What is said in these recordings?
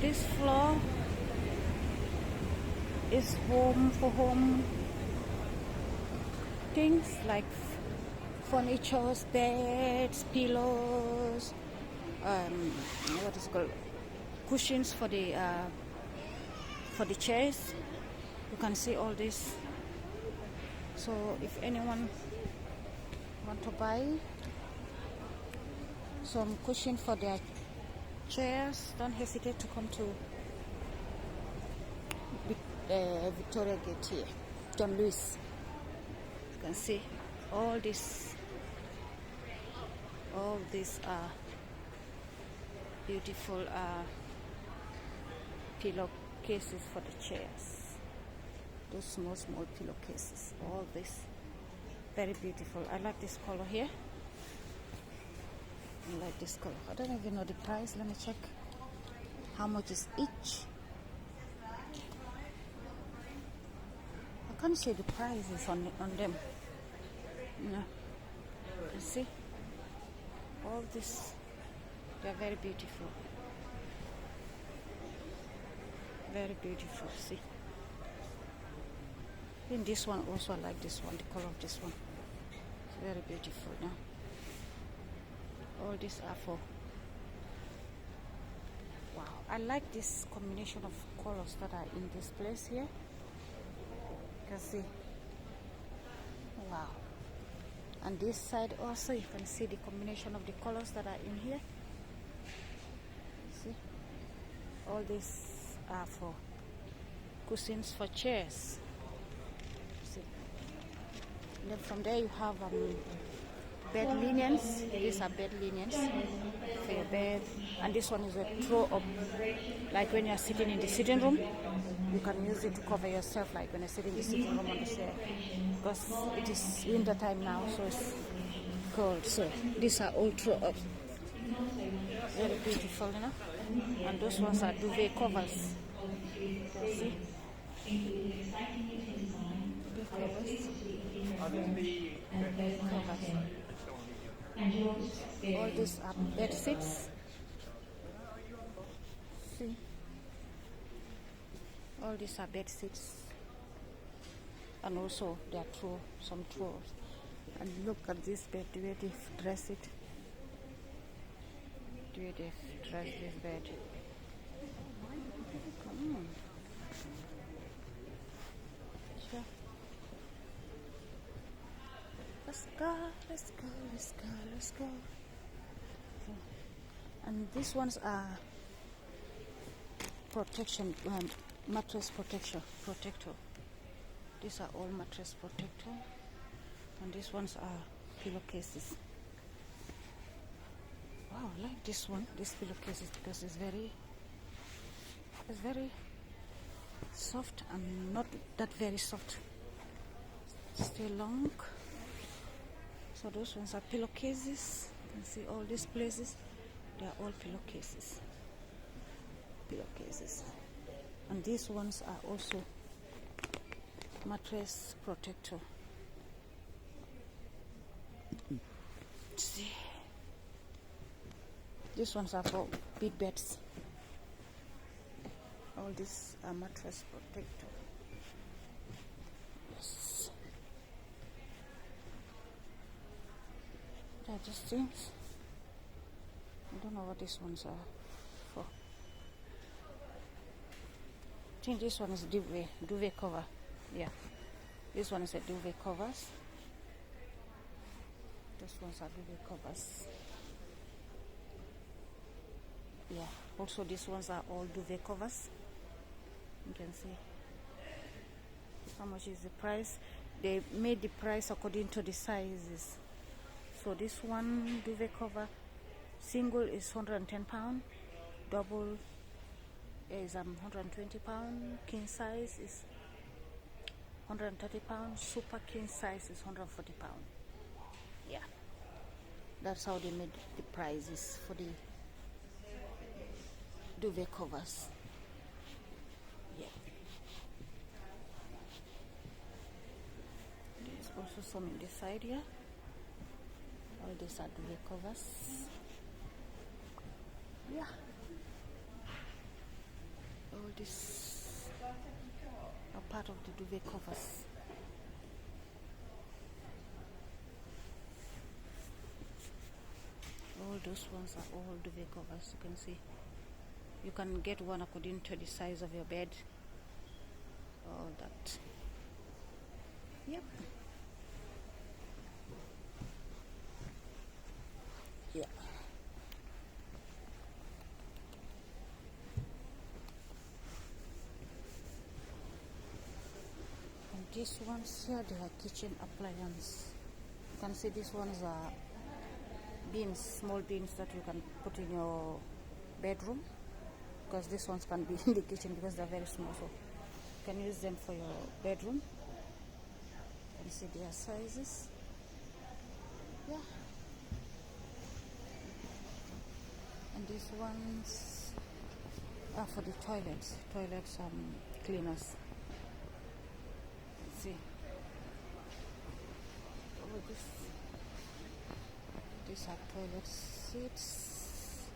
this floor is home for home things like furniture, beds, pillows, what is it called, cushions for the chairs. You can see all this. So if anyone want to buy some cushion for their chairs, don't hesitate to come to Victoria Gate here, John Lewis. You can see all these are beautiful pillowcases for the chairs. Those small pillowcases. All this very beautiful. I like this color here. I like this color. I don't even know the price. Let me check. How much is each? I can't see the prices on them. No. You see? All this, they're very beautiful. Very beautiful. See? In this one also, I like this one, the color of this one. It's very beautiful now. All these are for, wow, I like this combination of colors that are in this place here. You can see, wow. And this side also, you can see the combination of the colors that are in here. See, all these are for cushions for chairs. See, and then from there you have bed linens. These are bed linens for your bed, and this one is a throw up, like when you are sitting in the sitting room, you can use it to cover yourself, like when you sit in the sitting room on the chair, because it is winter time now, so it's cold. So these are all throw up, very beautiful, you know. And those ones are duvet covers. See, duvet covers. All these are bed sheets. See, all these are bed sheets, and also there are some drawers. And look at this bed, the way they've dressed it, the way they've dressed this bed. Come on. Sure. Let's go. Okay. And these ones are protection, mattress protector. These are all mattress protector, and these ones are pillowcases. Wow, I like this one, these pillowcases, because it's very soft and not that very soft. Still long. So those ones are pillowcases. You can see all these places, they are all pillowcases. And these ones are also mattress protector. See, these ones are for big beds. All these are mattress protector. Yes. They're just things. I don't know what these ones are for. I think this one is duvet cover. Yeah, this one is a duvet covers. These ones are duvet covers. Yeah, also these ones are all duvet covers. You can see how much is the price. They made the price according to the sizes. So this one duvet cover single is £110, double is £120, king size is £130, super king size is £140. Yeah, that's how they made the prices for the duvet covers. Yeah, there's also some in this side here. All these are duvet covers. Yeah, All this are part of the duvet covers. All those ones are all duvet covers. You can see. You can get one according to the size of your bed. All that. Yep. Yeah. And these ones here, they are kitchen appliances. You can see these ones are beans, small beans that you can put in your bedroom, because these ones can be in the kitchen because they're very small, so you can use them for your bedroom. You can see their sizes. Yeah. And these ones are for the toilets cleaners. See, oh, these are toilet seats.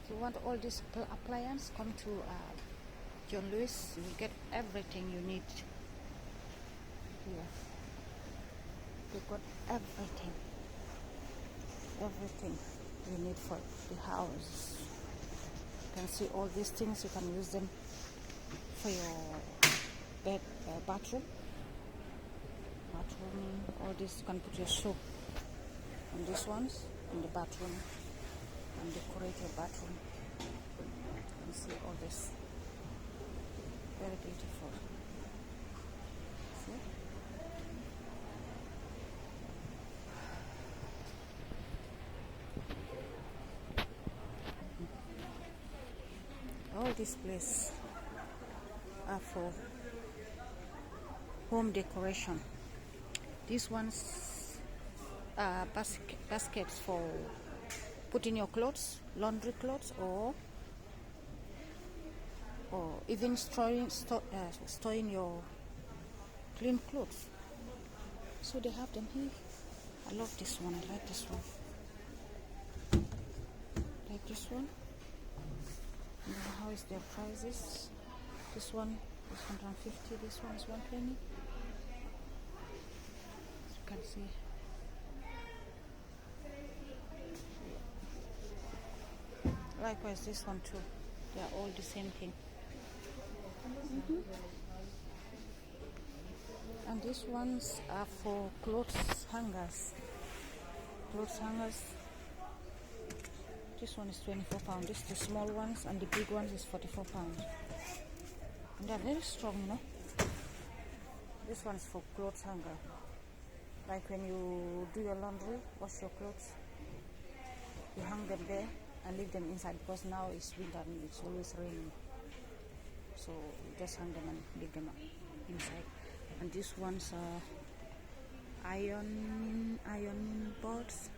If you want all these appliances, come to John Lewis. You will get everything you need here. You've got everything you need for the house. You can see all these things. You can use them for your bed, bathroom. All this you can put your soap on these ones in the bathroom and decorate your bathroom. You can see all this. Very beautiful. See? All this place are for home decoration. These ones are baskets for putting your clothes, laundry clothes, or even storing your clean clothes. So they have them here. I love this one. I like this one. Like this one. And how is their prices? This one is 150. This one is 120. As you can see. Likewise, this one too. They are all the same thing. And these ones are for clothes hangers. Clothes hangers. This one is £24. This is the small ones, and the big ones is £44. And they're very strong, you know. This one is for clothes hanger. Like when you do your laundry, wash your clothes, you hang them there and leave them inside, because now it's winter and it's always raining. So you just hang them and leave them inside. And these ones are iron boards,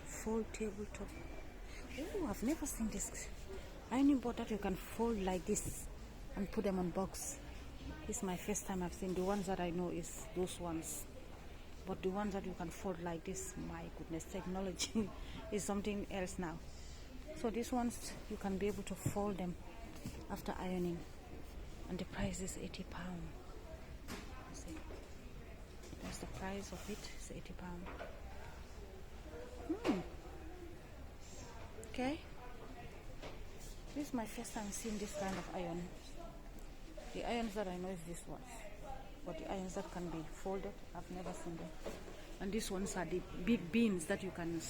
fold tabletop. Oh, I've never seen this ironing board that you can fold like this and put them on box. This is my first time I've seen. The ones that I know is those ones, but the ones that you can fold like this, my goodness, technology is something else now. So these ones you can be able to fold them after ironing, and the price is £80. See, that's the price of it. It's £80. Okay, this is my first time seeing this kind of iron. The irons that I know is this one, but the irons that can be folded, I've never seen them. And these ones are the big beans that you can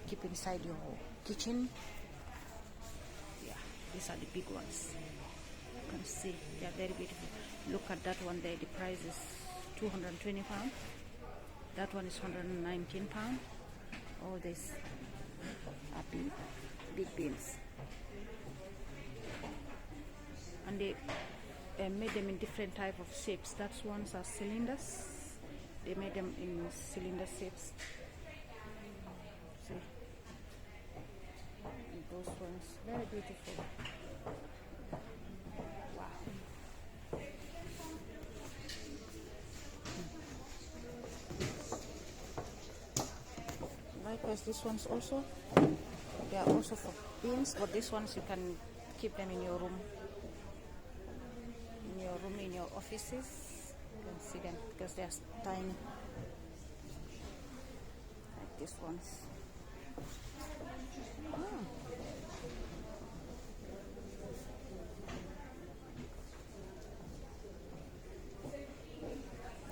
keep inside your kitchen. Yeah, these are the big ones. You can see they are very beautiful. Look at that one there. The price is £220. That one is £119. All these are big beans, and they made them in different type of shapes. That ones are cylinders. They made them in cylinder shapes. See, and those ones very beautiful. Wow. Likewise, these ones also, they are also for beans, but these ones you can keep them in your room, in your offices. You can see them because they are tiny, like these ones.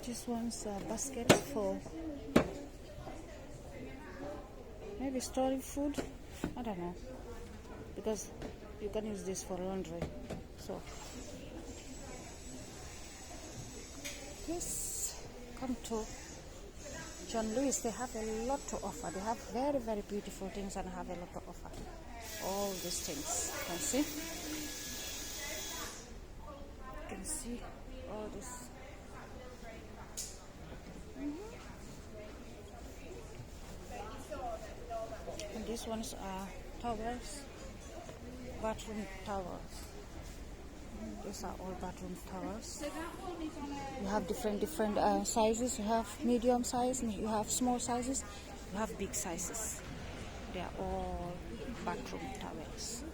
This one's a basket for maybe storing food. I don't know, because you can use this for laundry. So yes, come to John Lewis. They have a lot to offer. They have very, very beautiful things and have a lot to offer. All these things, you can see. You can see all this. And these ones are towels, bathroom towels. These are all bathroom towels. You have different sizes. You have medium size, you have small sizes, you have big sizes. They are all bathroom towels.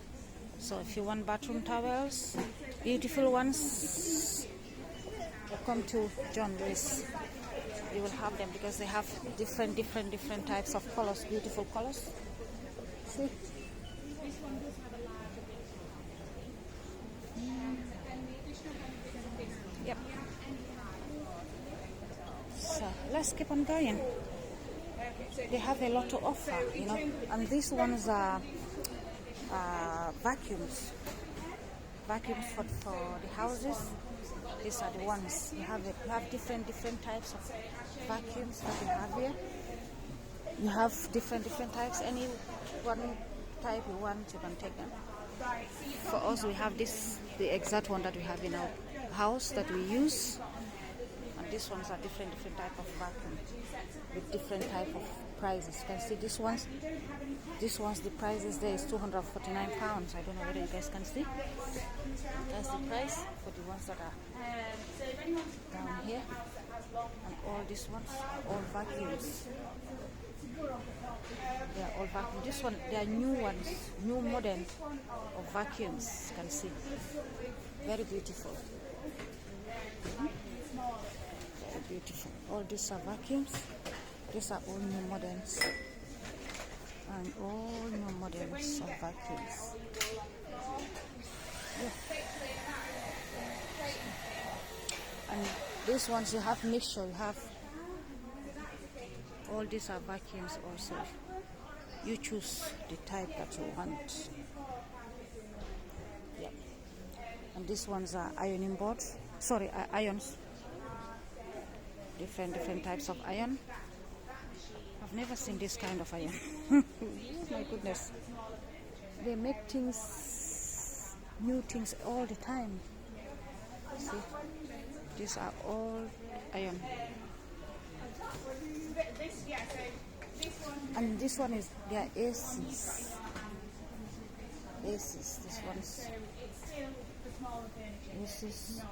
So if you want bathroom towels, beautiful ones, come to John Lewis. You will have them because they have different types of colors, beautiful colors. See? Yep. So let's keep on going. They have a lot to offer, you know. And these ones are vacuums for the houses. These are the ones you have. You have different types of vacuums that you have here. You have different types. Any one type you want, you can take them. For us, we have this, the exact one that we have in our house that we use. And these ones are different type of vacuum with different type of prices. You can see these ones, the prices there is £249. I don't know whether you guys can see. That's the price for the ones that are down here. And all these ones are all vacuums. They are all vacuum. This one, they are new ones, new model of vacuums. You can see, very beautiful. Very beautiful. All these are vacuums. These are all new models, and all new models of vacuums. Yeah. And these ones you have mixture. You have all these are vacuums also. You choose the type that you want. Yeah. And these ones are ironing boards. Sorry, irons. Different types of iron. I've never seen this kind of iron. My goodness. They make things, new things all the time. See, these are all iron. And this one is their ACs. This one's this is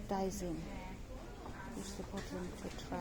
Dyson. This is the bottom to try.